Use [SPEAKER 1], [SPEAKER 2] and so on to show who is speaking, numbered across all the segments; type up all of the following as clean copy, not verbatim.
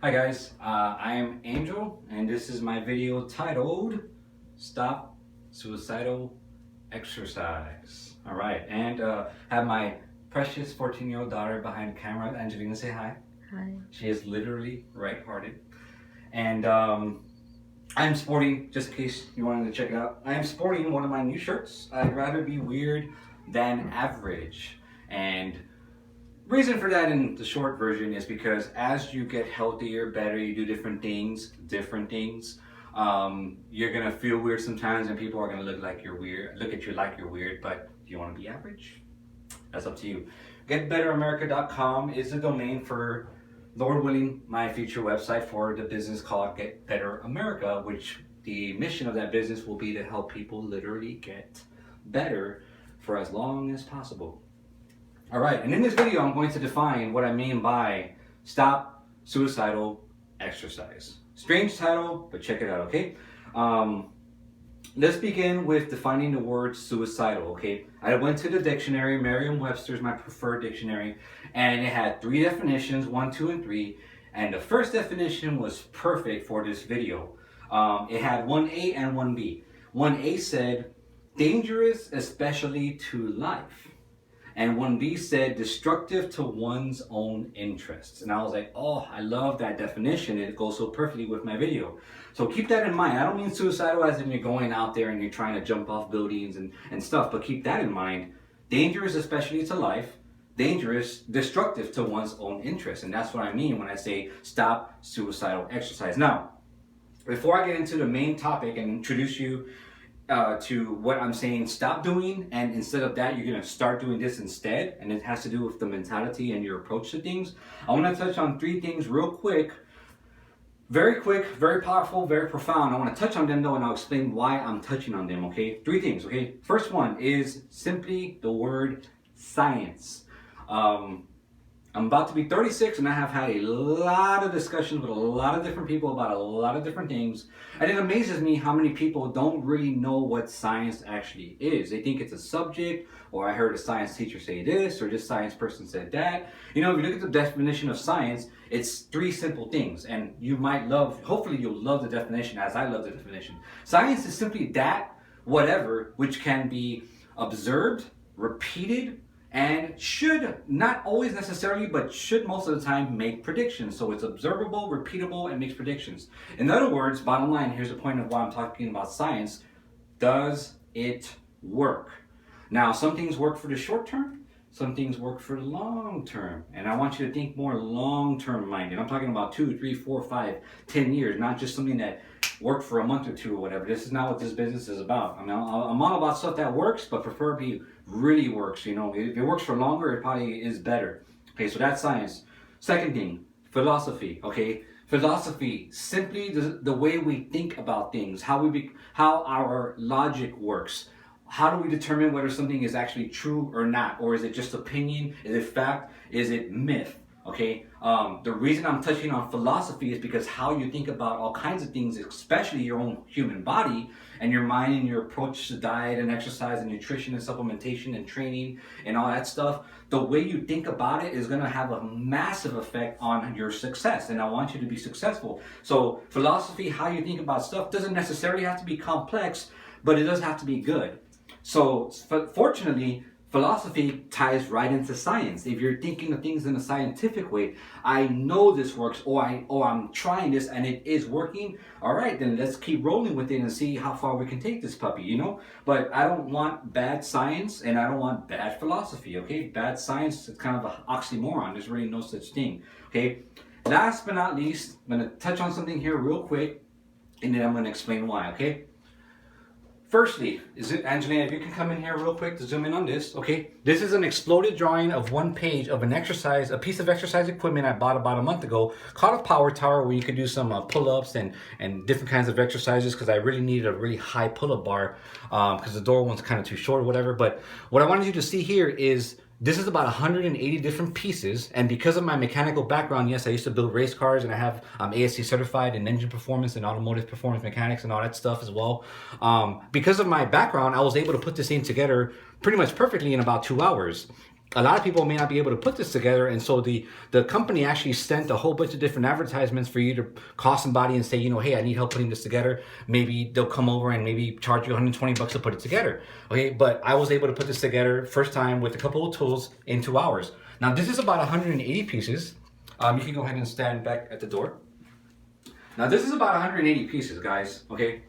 [SPEAKER 1] Hi guys, I am Angel and this is my video titled Stop Suicidal Exercise. Alright, and have my precious 14-year-old daughter behind the camera. Angelina, say hi.
[SPEAKER 2] Hi.
[SPEAKER 1] She is literally right-hearted. And I'm sporting, just in case you wanted to check it out, I am sporting one of my new shirts. I'd rather be weird than average. And reason for that in the short version is because as you get healthier, better, you do different things, you're gonna feel weird sometimes, and people are gonna look at you like you're weird. But do you want to be average? That's up to you. GetBetterAmerica.com is the domain for, Lord willing, my future website for the business called Get Better America, which the mission of that business will be to help people literally get better for as long as possible. All right, and in this video, I'm going to define what I mean by stop suicidal exercise. Strange title, but check it out, okay? Let's begin with defining the word suicidal, okay? I went to the dictionary, Merriam-Webster's my preferred dictionary, and it had 3 definitions, 1, 2, and 3, and the first definition was perfect for this video. It had 1A and 1B. 1A said, dangerous, especially to life. And 1B said, destructive to one's own interests. And I was like, oh, I love that definition. It goes so perfectly with my video. So keep that in mind. I don't mean suicidal as in you're going out there and you're trying to jump off buildings and stuff, but keep that in mind. Dangerous, especially to life. Dangerous, destructive to one's own interests. And that's what I mean when I say stop suicidal exercise. Now, before I get into the main topic and introduce you to what I'm saying stop doing, and instead of that you're going to start doing this instead, and it has to do with the mentality and your approach to things. I want to touch on 3 things real quick, very powerful, very profound. I want to touch on them though, and I'll explain why I'm touching on them, okay? 3 things, okay? First one is simply the word science. I'm about to be 36 and I have had a lot of discussions with a lot of different people about a lot of different things. And it amazes me how many people don't really know what science actually is. They think it's a subject, or I heard a science teacher say this, or this science person said that. You know, if you look at the definition of science, it's 3 simple things. And you might love, hopefully you'll love the definition as I love the definition. Science is simply that, whatever, which can be observed, repeated, and should, not always necessarily, but should most of the time make predictions. So it's observable, repeatable, and makes predictions. In other words, bottom line, here's the point of why I'm talking about science. Does it work? Now, some things work for the short term, some things work for the long term. And I want you to think more long-term minded. I'm talking about 2, 3, 4, 5, 10 years, not just something that worked for a month or 2 or whatever. This is not what this business is about. I mean, I'm all about stuff that works, but preferably really works. You know, if it works for longer, it probably is better. Okay, so that's science. Second thing, philosophy. Okay, philosophy, simply the way we think about things, how our logic works. How do we determine whether something is actually true or not? Or is it just opinion? Is it fact? Is it myth? Okay, the reason I'm touching on philosophy is because how you think about all kinds of things, especially your own human body and your mind and your approach to diet and exercise and nutrition and supplementation and training and all that stuff, the way you think about it is going to have a massive effect on your success. And I want you to be successful. So philosophy, how you think about stuff, doesn't necessarily have to be complex, but it does have to be good. So fortunately, philosophy ties right into science. If you're thinking of things in a scientific way, I know this works, or I'm trying this and it is working. All right, then let's keep rolling with it and see how far we can take this puppy, you know? But I don't want bad science and I don't want bad philosophy, okay? Bad science is kind of an oxymoron. There's really no such thing, okay? Last but not least, I'm going to touch on something here real quick, and then I'm going to explain why, okay? Firstly, Angelina, if you can come in here real quick to zoom in on this, okay? This is an exploded drawing of 1 page of an exercise, a piece of exercise equipment I bought about a month ago called a power tower, where you can do some pull-ups and different kinds of exercises, because I really needed a really high pull-up bar because the door one's kind of too short or whatever. But what I wanted you to see here is this is about 180 different pieces, and because of my mechanical background, yes, I used to build race cars, and I have ASC certified in engine performance and automotive performance mechanics and all that stuff as well. Because of my background, I was able to put this thing together pretty much perfectly in about 2 hours. a lot of people may not be able to put this together, and so the company actually sent a whole bunch of different advertisements for you to call somebody and say, hey, I need help putting this together. Maybe they'll come over and maybe charge you $120 to put it together. Okay, but I was able to put this together first time with a couple of tools in 2 hours. Now this is about 180 pieces. You can go ahead and stand back at the door. Now this is about 180 pieces, guys. Okay,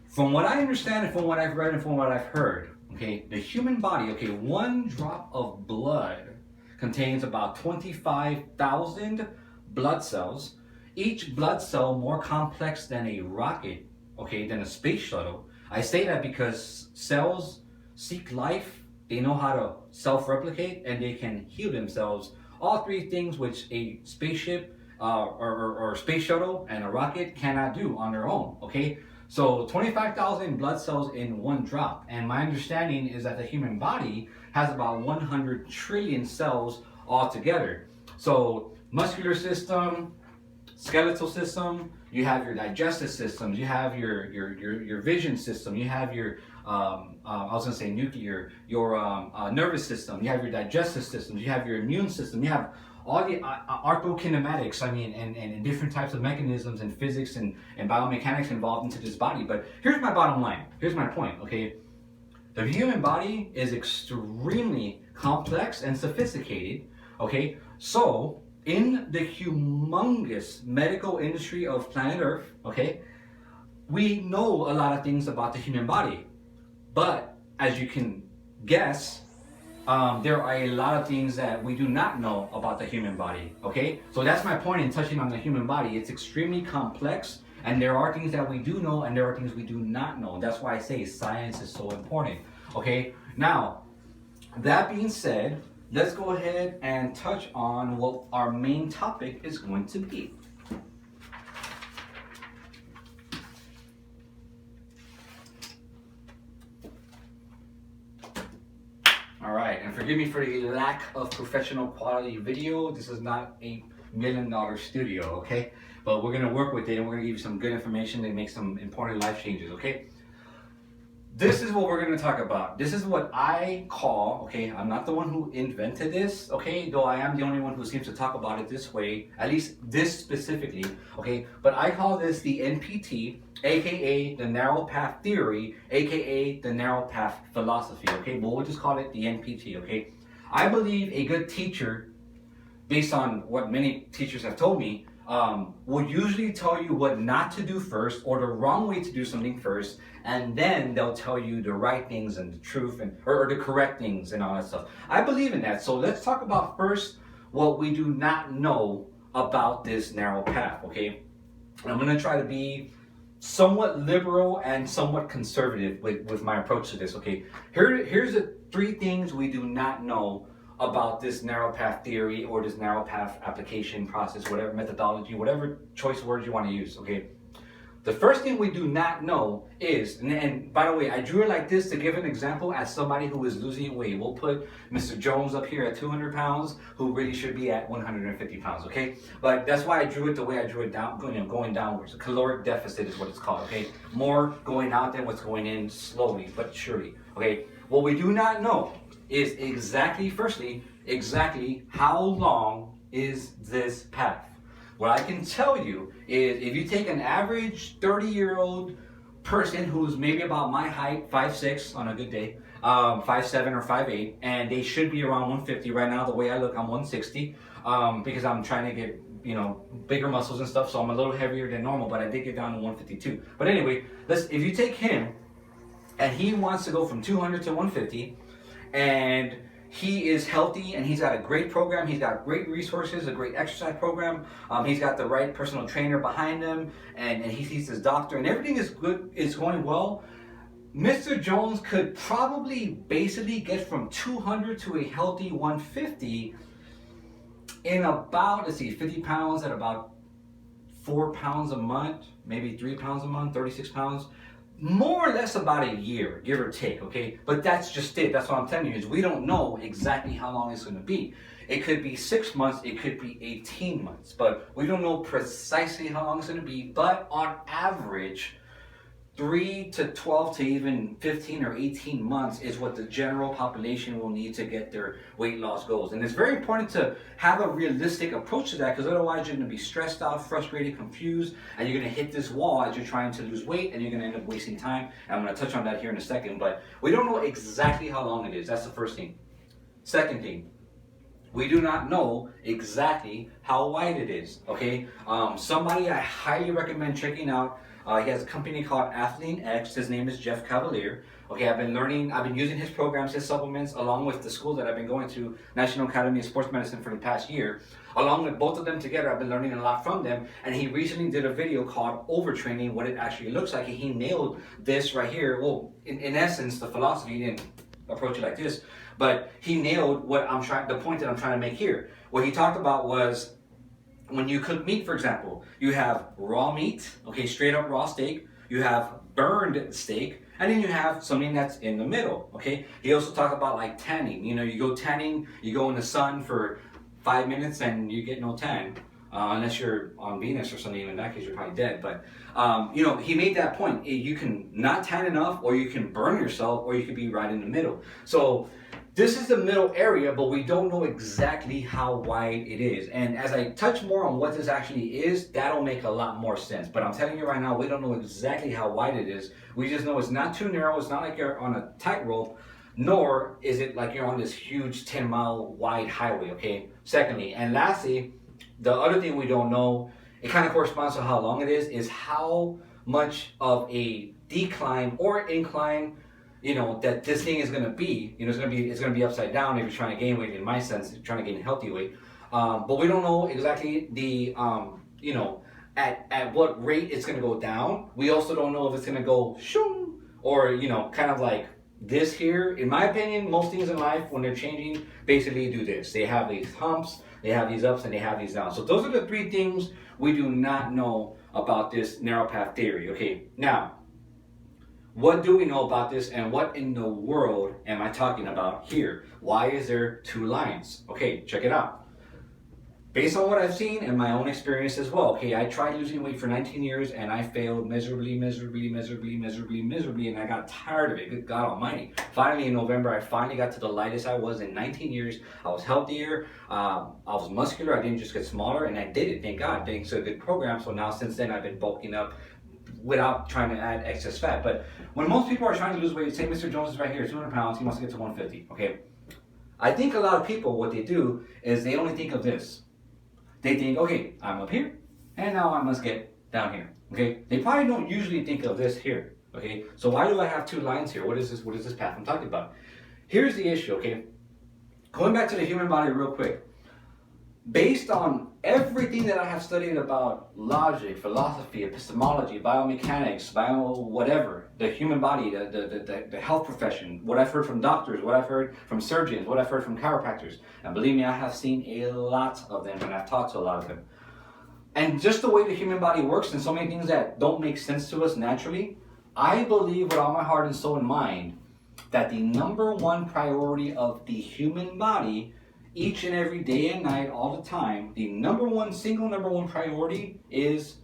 [SPEAKER 1] from what I understand and from what I've read and from what I've heard, okay, the human body, okay, 1 drop of blood contains about 25,000 blood cells. Each blood cell more complex than a rocket, okay, than a space shuttle. I say that because cells seek life, they know how to self-replicate, and they can heal themselves. All 3 things which a spaceship or space shuttle and a rocket cannot do on their own, okay? So 25,000 blood cells in 1 drop. And my understanding is that the human body has about 100 trillion cells altogether. So muscular system, skeletal system, you have your digestive systems, you have your vision system, you have your, I was gonna say nuclear, your nervous system, you have your digestive systems, you have your immune system, you have all the arthrokinematics, and different types of mechanisms and physics and biomechanics involved into this body. But here's my bottom line. Here's my point, okay? The human body is extremely complex and sophisticated, okay? So, in the humongous medical industry of planet Earth, okay, we know a lot of things about the human body. But, as you can guess, there are a lot of things that we do not know about the human body, okay? So that's my point in touching on the human body. It's extremely complex, and there are things that we do know, and there are things we do not know. That's why I say science is so important, okay? Now, that being said, let's go ahead and touch on what our main topic is going to be. All right, and forgive me for the lack of professional quality video. This is not a $1 million studio, okay? But we're gonna work with it, and we're gonna give you some good information that makes some important life changes, okay? This is what we're gonna talk about. This is what I call, okay, I'm not the one who invented this, okay? Though I am the only one who seems to talk about it this way, at least this specifically, okay? But I call this the NPT, aka the narrow path theory, aka the narrow path philosophy, okay? But we'll just call it the NPT, okay? I believe a good teacher, based on what many teachers have told me, will usually tell you what not to do first, or the wrong way to do something first, and then they'll tell you the right things and the truth, and or the correct things and all that stuff. I believe in that. So let's talk about first what we do not know about this narrow path, okay? I'm going to try to be somewhat liberal and somewhat conservative with my approach to this, okay? Here's the 3 things we do not know about this narrow path theory or this narrow path application process, whatever methodology, whatever choice words you want to use, okay? The first thing we do not know is, and by the way, I drew it like this to give an example as somebody who is losing weight. We'll put Mr. Jones up here at 200 pounds, who really should be at 150 pounds, okay? But that's why I drew it the way I drew it down, going downwards. A caloric deficit is what it's called, okay? More going out than what's going in, slowly but surely, okay? What we do not know is firstly, how long is this path? What I can tell you is if you take an average 30-year-old person who's maybe about my height, 5'6" on a good day, 5'7" or 5'8", and they should be around 150. Right now, the way I look, I'm 160 because I'm trying to get, bigger muscles and stuff, so I'm a little heavier than normal, but I did get down to 152. But anyway, if you take him and he wants to go from 200 to 150, and he is healthy and he's got a great program, he's got great resources, a great exercise program, he's got the right personal trainer behind him, and he sees his doctor, and everything is good, is going well. Mr. Jones could probably basically get from 200 to a healthy 150 in about, 50 pounds at about 4 pounds a month, maybe 3 pounds a month, 36 pounds. More or less about a year, give or take, okay? But that's just it. That's what I'm telling you, is we don't know exactly how long it's going to be. It could be 6 months, it could be 18 months, but we don't know precisely how long it's going to be. But on average, 3 to 12 to even 15 or 18 months is what the general population will need to get their weight loss goals. And it's very important to have a realistic approach to that, because otherwise you're going to be stressed out, frustrated, confused, and you're going to hit this wall as you're trying to lose weight, and you're going to end up wasting time. And I'm going to touch on that here in a second, but we don't know exactly how long it is. That's the first thing. Second thing, we do not know exactly how wide it is, okay? Somebody I highly recommend checking out, he has a company called Athlete X. His name is Jeff Cavalier. Okay, I've been using his programs, his supplements, along with the school that I've been going to, National Academy of Sports Medicine, for the past year. Along with both of them together, I've been learning a lot from them. And he recently did a video called Overtraining, what it actually looks like. And he nailed this right here. Well, in essence, the philosophy, he didn't approach it like this, but he nailed the point that I'm trying to make here. What he talked about was, when you cook meat, for example, you have raw meat, okay, straight up raw steak, you have burned steak, and then you have something that's in the middle, okay? He also talked about like tanning. You know, you go tanning, you go in the sun for 5 minutes and you get no tan, unless you're on Venus or something. In that case, you're probably dead. But, you know, he made that point. You can not tan enough, or you can burn yourself, or you could be right in the middle. So this is the middle area, but we don't know exactly how wide it is. And as I touch more on what this actually is, that'll make a lot more sense. But I'm telling you right now, we don't know exactly how wide it is. We just know it's not too narrow. It's not like you're on a tightrope, nor is it like you're on this huge 10-mile wide highway, okay? Secondly, and lastly, the other thing we don't know, it kind of corresponds to how long it is how much of a decline or incline, you know, that this thing is going to be. You know, it's going to be upside down if you're trying to gain weight. In my sense, you're trying to gain healthy weight, but we don't know exactly the you know, at what rate it's going to go down. We also don't know if it's going to go shoom, or, you know, kind of like this here. In my opinion, most things in life, when they're changing, basically do this. They have these humps, they have these ups, and they have these downs. So those are the three things we do not know about this narrow path theory. Okay, now, what do we know about this, and what in the world am I talking about here? Why is there two lines? Okay, check it out. Based on what I've seen and my own experience as well, okay, I tried losing weight for 19 years and I failed miserably, and I got tired of it. Good God Almighty. Finally, in November, I finally got to the lightest I was in 19 years. I was healthier, I was muscular, I didn't just get smaller, and I did it, thank God, thanks to a good program. So now, since then, I've been bulking up without trying to add excess fat. But when most people are trying to lose weight, say Mr. Jones is right here, 200 pounds, he wants to get to 150, okay? I think a lot of people, what they do is they only think of this. They think, okay, I'm up here, and now I must get down here, okay? They probably don't usually think of this here, okay? So why do I have two lines here? What is this path I'm talking about? Here's the issue, okay? Going back to the human body real quick. Based on everything that I have studied about logic, philosophy, epistemology, biomechanics, whatever, the human body, the health profession, what I've heard from doctors, what I've heard from surgeons, what I've heard from chiropractors, and believe me, I have seen a lot of them, and I've talked to a lot of them. And just the way the human body works, and so many things that don't make sense to us naturally, I believe with all my heart and soul and mind that the number one priority of the human body, each and every day and night, all the time, the number one priority is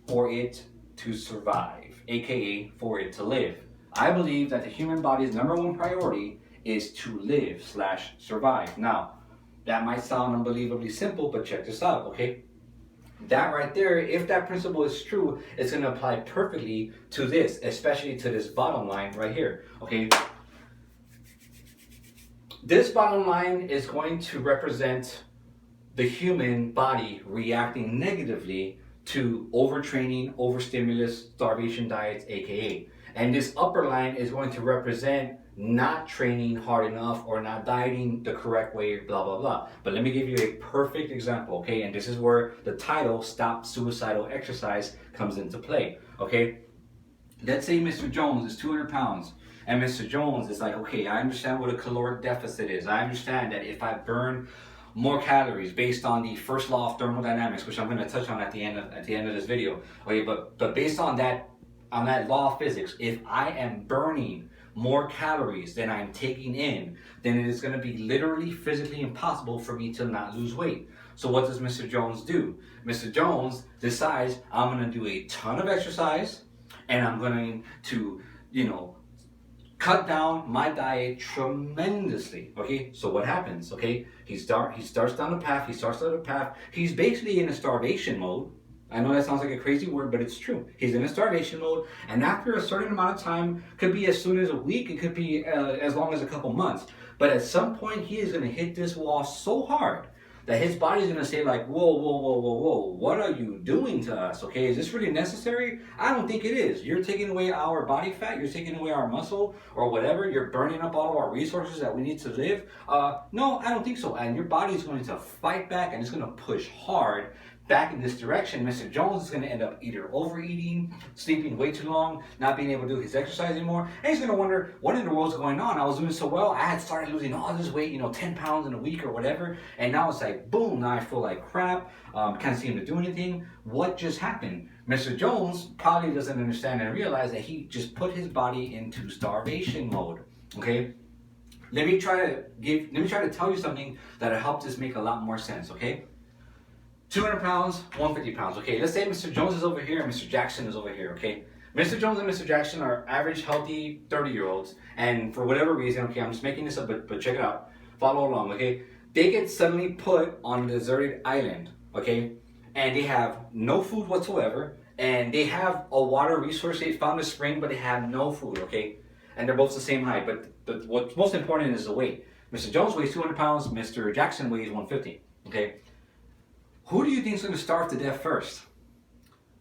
[SPEAKER 1] for it to survive, aka for it to live. I believe that the human body's number one priority is to live/survive. Now, that might sound unbelievably simple, but check this out, okay? That right there, if that principle is true, it's going to apply perfectly to this, especially to this bottom line right here, okay? This bottom line is going to represent the human body reacting negatively to overtraining, overstimulus, starvation diets, aka. And this upper line is going to represent not training hard enough or not dieting the correct way, blah, blah, blah. But let me give you a perfect example, okay? And this is where the title, Stop Suicidal Exercise, comes into play, okay? Let's say Mr. Jones is 200 pounds. And Mr. Jones is like, okay, I understand what a caloric deficit is. I understand that if I burn more calories based on the first law of thermodynamics, which I'm going to touch on at the end of this video. Okay, but based on that law of physics, if I am burning more calories than I'm taking in, then it is going to be literally physically impossible for me to not lose weight. So what does Mr. Jones do? Mr. Jones decides, I'm going to do a ton of exercise. and I'm going to, you know, cut down my diet tremendously. Okay, so what happens? Okay, he starts down the path. He's basically in a starvation mode. I know that sounds like a crazy word, but it's true. He's in a starvation mode, and after a certain amount of time, could be as soon as a week, it could be as long as a couple months. But at some point, he is going to hit this wall so hard that his body's gonna say like, whoa, whoa, whoa, whoa, whoa, what are you doing to us? Okay, is this really necessary? I don't think it is. You're taking away our body fat, you're taking away our muscle or whatever, you're burning up all of our resources that we need to live. No, I don't think so. And your body's going to fight back and it's gonna push hard back in this direction. Mr. Jones is going to end up either overeating, sleeping way too long, not being able to do his exercise anymore, and he's going to wonder, what in the world's going on? I was doing so well, I had started losing all this weight, 10 pounds in a week or whatever, and now it's like, boom, now I feel like crap, can't seem to do anything. What just happened? Mr. Jones probably doesn't understand and realize that he just put his body into starvation mode, okay? Let me try to tell you something that'll help this make a lot more sense, okay? 200 pounds, 150 pounds. Okay, let's say Mr. Jones is over here and Mr. Jackson is over here, okay? Mr. Jones and Mr. Jackson are average, healthy 30-year-olds, and for whatever reason, okay, I'm just making this up, but check it out. Follow along, okay? They get suddenly put on a deserted island, okay? And they have no food whatsoever, and they have a water resource. They found a spring, but they have no food, okay? And they're both the same height, but what's most important is the weight. Mr. Jones weighs 200 pounds, Mr. Jackson weighs 150, okay? Who do you think is going to starve to death first?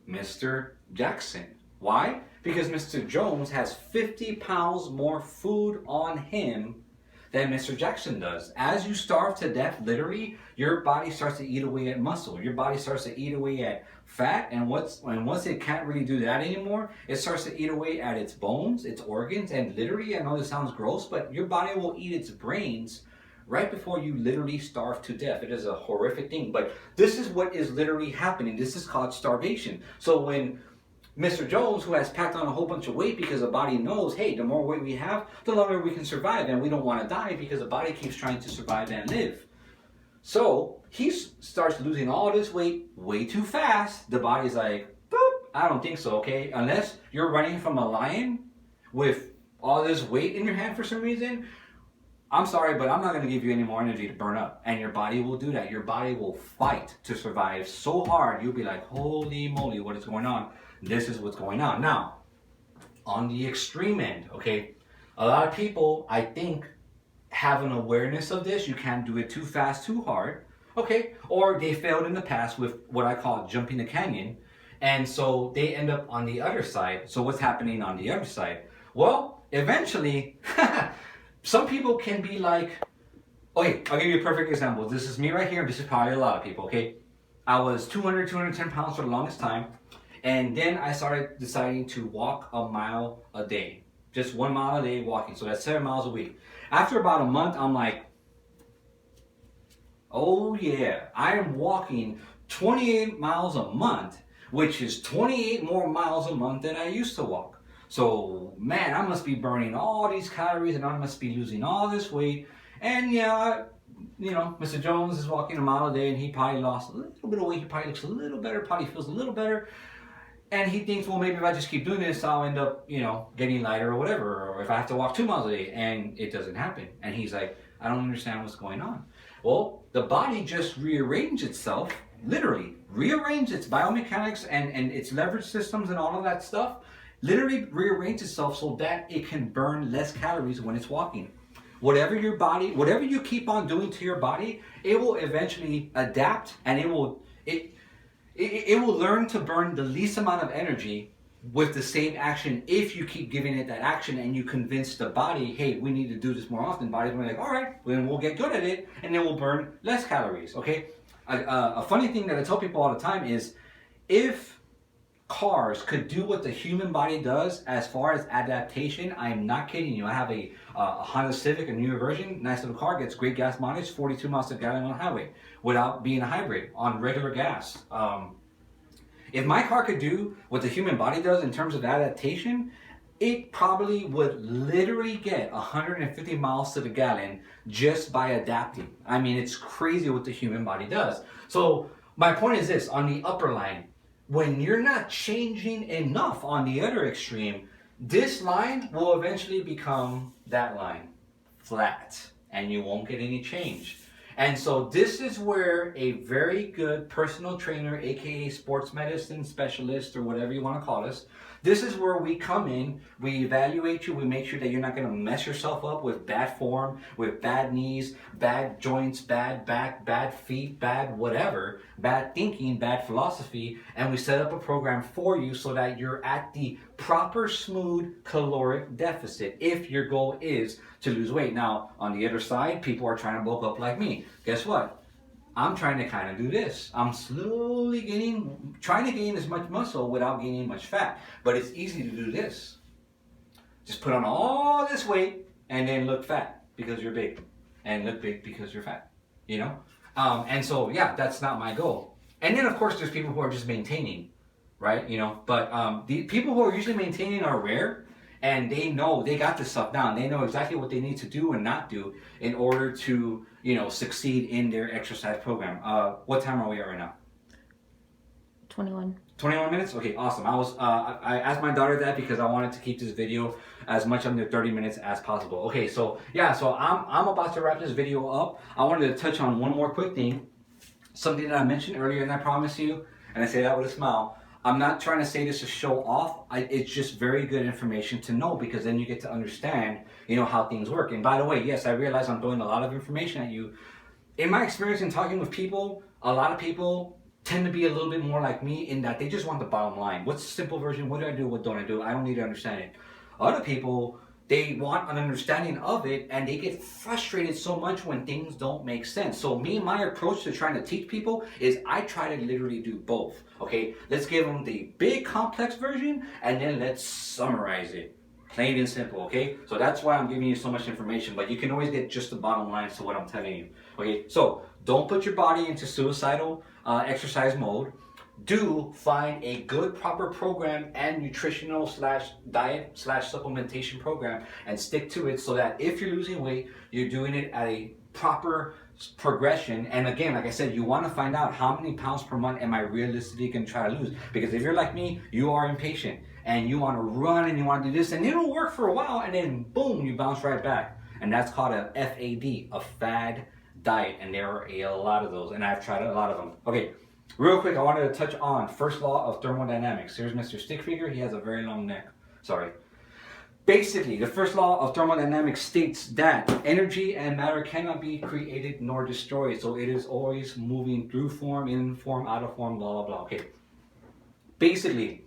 [SPEAKER 1] Mr. Jackson. Why? Because Mr. Jones has 50 pounds more food on him than Mr. Jackson does. As you starve to death, literally, your body starts to eat away at muscle. Your body starts to eat away at fat, and once it can't really do that anymore, it starts to eat away at its bones, its organs, and literally, I know this sounds gross, but your body will eat its brains right before you literally starve to death. It is a horrific thing, but this is what is literally happening. This is called starvation. So when Mr. Jones, who has packed on a whole bunch of weight because the body knows, hey, the more weight we have, the longer we can survive, and we don't want to die because the body keeps trying to survive and live. So he starts losing all this weight way too fast. The body's like, boop, I don't think so, okay? Unless you're running from a lion with all this weight in your hand for some reason, I'm sorry, but I'm not going to give you any more energy to burn up. And your body will do that. Your body will fight to survive so hard, you'll be like, holy moly, what is going on? This is what's going on. Now, on the extreme end, okay, a lot of people, I think, have an awareness of this. You can't do it too fast, too hard, okay? Or they failed in the past with what I call jumping the canyon. And so they end up on the other side. So what's happening on the other side? Well, eventually, some people can be like, okay, I'll give you a perfect example. This is me right here. This is probably a lot of people, okay? I was 210 pounds for the longest time. And then I started deciding to walk a mile a day. Just 1 mile a day walking. So that's 7 miles a week. After about a month, I'm like, oh yeah, I am walking 28 miles a month, which is 28 more miles a month than I used to walk. So, man, I must be burning all these calories and I must be losing all this weight. And yeah, Mr. Jones is walking a mile a day and he probably lost a little bit of weight. He probably looks a little better, probably feels a little better. And he thinks, well, maybe if I just keep doing this, I'll end up, getting lighter or whatever. Or if I have to walk 2 miles a day, and it doesn't happen. And he's like, I don't understand what's going on. Well, the body just rearranged itself, literally rearranged its biomechanics and its leverage systems and all of that stuff. Literally rearrange itself so that it can burn less calories when it's walking. Whatever you keep on doing to your body, it will eventually adapt and it will learn to burn the least amount of energy with the same action if you keep giving it that action and you convince the body, hey, we need to do this more often. Body's going to be like, all right, then we'll get good at it and then we'll burn less calories, okay? A funny thing that I tell people all the time is if cars could do what the human body does as far as adaptation, I'm not kidding you. I have a Honda Civic, a newer version, nice little car, gets great gas mileage, 42 miles per gallon on the highway without being a hybrid on regular gas. If my car could do what the human body does in terms of adaptation, it probably would literally get 150 miles to the gallon just by adapting. I mean, it's crazy what the human body does. So my point is this, on the upper line, when you're not changing enough on the other extreme, this line will eventually become that line, flat, and you won't get any change. And so this is where a very good personal trainer, aka sports medicine specialist, or whatever you want to call us, this is where we come in, we evaluate you, we make sure that you're not going to mess yourself up with bad form, with bad knees, bad joints, bad back, bad feet, bad whatever, bad thinking, bad philosophy, and we set up a program for you so that you're at the proper smooth caloric deficit if your goal is to lose weight. Now, on the other side, people are trying to bulk up like me. Guess what? I'm trying to kind of do this. I'm slowly trying to gain as much muscle without gaining much fat. But it's easy to do this. Just put on all this weight and then look fat because you're big. And look big because you're fat. You know? And so, yeah, that's not my goal. And then, of course, there's people who are just maintaining, right? You know? But the people who are usually maintaining are rare. And they know, they got this stuff down. They know exactly what they need to do and not do in order to, you know, succeed in their exercise program. What time are we at right now?
[SPEAKER 2] 21.
[SPEAKER 1] 21 minutes? Okay, awesome. I asked my daughter that because I wanted to keep this video as much under 30 minutes as possible. Okay, so yeah, so I'm about to wrap this video up. I wanted to touch on one more quick thing. Something that I mentioned earlier, and I promise you, and I say that with a smile, I'm not trying to say this to show off. It's just very good information to know because then you get to understand, you know, how things work. And by the way, yes, I realize I'm throwing a lot of information at you. In my experience in talking with people, a lot of people tend to be a little bit more like me in that they just want the bottom line. What's the simple version? What do I do? What don't I do? I don't need to understand it. Other people, they want an understanding of it and they get frustrated so much when things don't make sense. So my approach to trying to teach people is I try to literally do both. Okay, let's give them the big complex version and then let's summarize it. Plain and simple, okay? So that's why I'm giving you so much information, but you can always get just the bottom line to what I'm telling you. Okay, so don't put your body into suicidal exercise mode. Do find a good proper program and nutritional / diet / supplementation program and stick to it so that if you're losing weight, you're doing it at a proper progression. And again, like I said, you want to find out how many pounds per month am I realistically going to try to lose, because if you're like me, you are impatient and you want to run and you want to do this and it'll work for a while and then boom, you bounce right back. And that's called a FAD, a fad diet, and there are a lot of those and I've tried a lot of them. Okay, real quick, I wanted to touch on first law of thermodynamics. Here's Mr. Stick Figure. He has a very long neck. Sorry. Basically, the first law of thermodynamics states that energy and matter cannot be created nor destroyed. So it is always moving through form, in form, out of form, blah, blah, blah. Okay. Basically,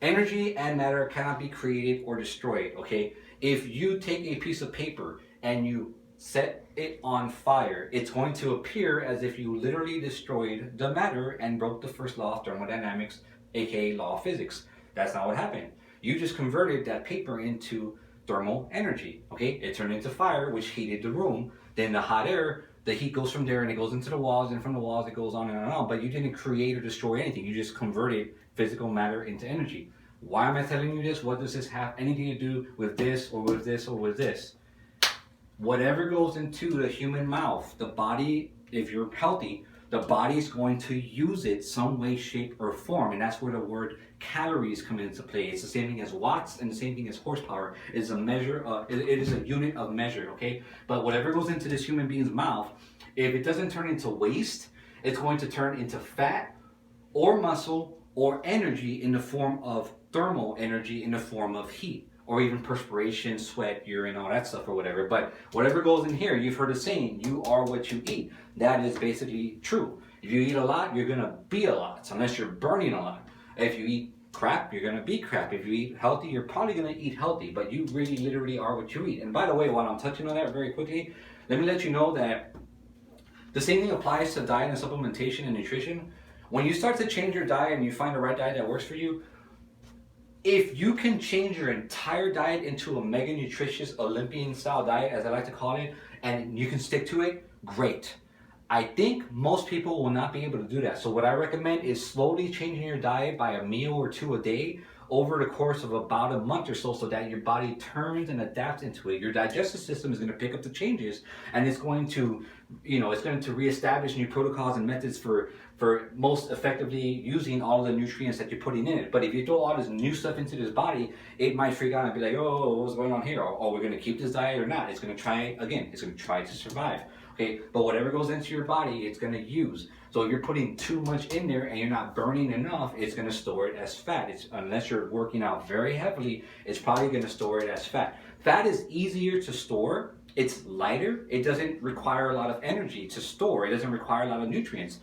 [SPEAKER 1] energy and matter cannot be created or destroyed. Okay. If you take a piece of paper and you set it on fire, it's going to appear as if you literally destroyed the matter and broke the first law of thermodynamics, aka law of physics. That's not what happened. You just converted that paper into thermal energy, okay? It turned into fire, which heated the room. Then the hot air, the heat goes from there and it goes into the walls, and from the walls it goes on and on. But you didn't create or destroy anything. You just converted physical matter into energy. Why am I telling you this? What does this have anything to do with this or with this or with this? Whatever goes into the human mouth, the body, if you're healthy, the body's going to use it some way, shape, or form. And that's where the word calories come into play. It's the same thing as watts and the same thing as horsepower. It is a measure, it is a unit of measure, okay? But whatever goes into this human being's mouth, if it doesn't turn into waste, it's going to turn into fat or muscle or energy in the form of thermal energy, in the form of heat, or even perspiration, sweat, urine, all that stuff or whatever. But whatever goes in here, you've heard the saying, you are what you eat. That is basically true. If you eat a lot, you're gonna be a lot, unless you're burning a lot. If you eat crap, you're gonna be crap. If you eat healthy, you're probably gonna eat healthy, but you really literally are what you eat. And by the way, while I'm touching on that very quickly, let me let you know that the same thing applies to diet and supplementation and nutrition. When you start to change your diet and you find the right diet that works for you, if you can change your entire diet into a mega nutritious Olympian style diet, as I like to call it, and you can stick to it, great. I think most people will not be able to do that. So what I recommend is slowly changing your diet by a meal or two a day over the course of about a month or so that your body turns and adapts into it. Your digestive system is going to pick up the changes and it's going to, it's going to reestablish new protocols and methods for for most effectively using all the nutrients that you're putting in it. But if you throw all this new stuff into this body, it might freak out and be like, oh, what's going on here? Or we're going to keep this diet or not. It's going to try, again, it's going to try to survive. Okay, but whatever goes into your body, it's going to use. So if you're putting too much in there and you're not burning enough, it's going to store it as fat. Unless you're working out very heavily, it's probably going to store it as fat. Fat is easier to store. It's lighter. It doesn't require a lot of energy to store. It doesn't require a lot of nutrients.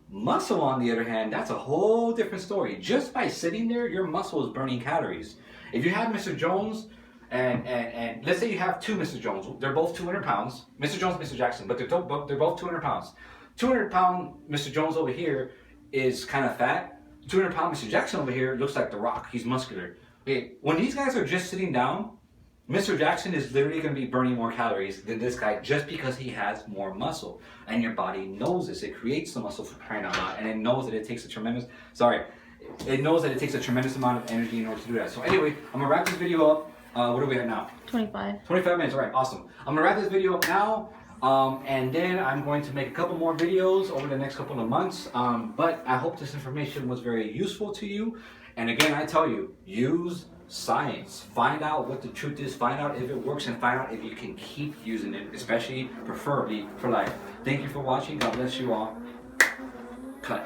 [SPEAKER 1] Muscle, on the other hand, that's a whole different story. Just by sitting there, your muscle is burning calories. If you have Mr. Jones, and let's say you have two Mr. Jones, they're both 200 pounds. Mr. Jones, Mr. Jackson, but they're both 200 pounds. 200-pound Mr. Jones over here is kind of fat. 200-pound Mr. Jackson over here looks like The Rock. He's muscular. Okay, when these guys are just sitting down, Mr. Jackson is literally going to be burning more calories than this guy just because he has more muscle. And your body knows this. It creates the muscle for crying out loud. And it knows that it takes a tremendous, it knows that it takes a tremendous amount of energy in order to do that. So anyway, I'm going to wrap this video up. What are we at now?
[SPEAKER 2] 25.
[SPEAKER 1] 25 minutes, all right, awesome. I'm going to wrap this video up now. And then I'm going to make a couple more videos over the next couple of months. But I hope this information was very useful to you. And again, I tell you, use science. Find out what the truth is, find out if it works, and find out if you can keep using it, especially, preferably, for life. Thank you for watching. God bless you all. Cut.